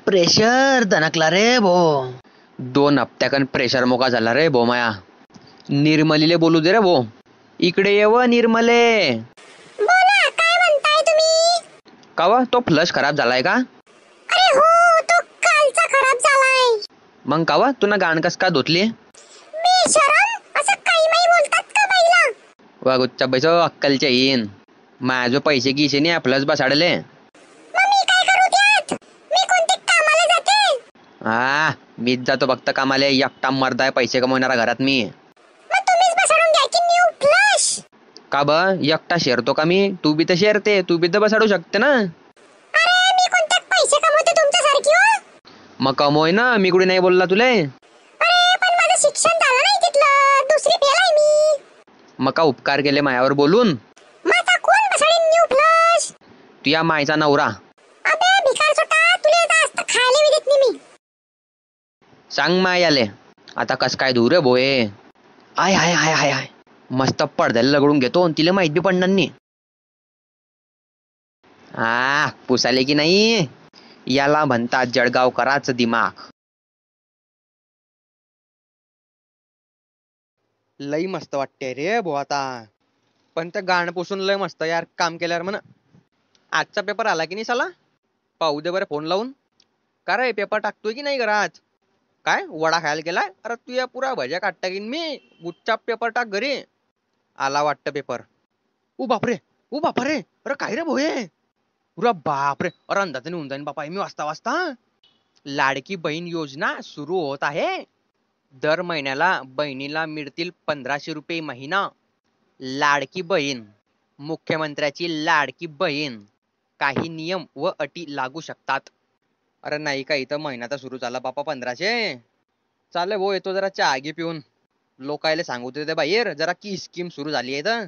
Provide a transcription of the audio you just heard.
Pressure दणकला रे भो. 2 हप्त्याकन pressure मोका झाला रे भो माया. निर्मलीले बोलू दे रे भो. इकडे ये व निर्मले. बोला, काय म्हणताय तुम्ही? कावा तो फ्लश खराब झालाय का? अरे हो, तो कालचा खराब झालाय. मग कावा तुला गाण कस का धुतली? बेशरम, असं काही नाही बोलतात का बाईला? वा गुच्चा बैसो अक्कलच्या येईन. माझे पैसे गिसे नाही फ्लश बसाडले. मग मी काय करू त्यात? मी कोणते कामाला जाते? मीच जातो फक्त कामाला. एकटा मर्दाय पैसे कमवणारा घरात मी. मग तुम्हीच बसाडून घ्या की न्यू फ्लश. का ब एकटा शेरतो का मी? तू बी तर शेरते, तू बी तर बसाडू शकते ना. अरे मी कोणते पैसे कमवते तुमच्यासारखी हो? मग कमवय ना, मी कुठे नाही बोलला तुले. अरे पण माझं शिक्षण झालं नाही तिथलं, दुसरी फेल आहे मी. मग का उपकार केले मायावर बोलून? मग आता कोण बसाडेन न्यू फ्लश? तुया मायचा नवरा. अबे भिकार सोटा, तुला आता असतं खायला बी देत नाही मी. सांग मायाले आता कस काय धू रे भोये. आय हाय हाय हाय हाय मस्त पडद्याला लगडून घेतो आणि तिला माहित बी पडणार नाही. पुसाले की नाही. याला म्हणतात जळगावकराच दिमाग. लई मस्त वाटते रे भो आता. पण त्या गाणं पुसून लय मस्त यार काम केल्यावर म्हणा. आजचा पेपर आला की नाही साला? पाहू दे बरं फोन लावून. का रे पेपर टाकतोय की नाही घरात? काय वडा खायला गेलाय? अरे तू या पुरा भज्या काट टाकीन मी. गुच्चाप पेपर टाक घरी. आला वाटतं पेपर. बापरे, बापरे, अरे काय रे भोये. अरे बापरे, अरे अंदाज होऊन जाईन बापा. मी वाचता वाचता. लाडकी बहीण योजना सुरू होत आहे. दर महिन्याला बहिणीला मिळतील 1500 रुपये महिना. लाडकी बहीण, मुख्यमंत्र्याची लाडकी बहीण. काही नियम व अटी लागू शकतात. अरे नाही का इथं महिना तर सुरू झाला बापा 1500. चालेल भाऊ येतो जरा चहा घे पिऊन. लोकायला सांगू दे बाहेर जरा की स्कीम सुरू झाली आहे तर.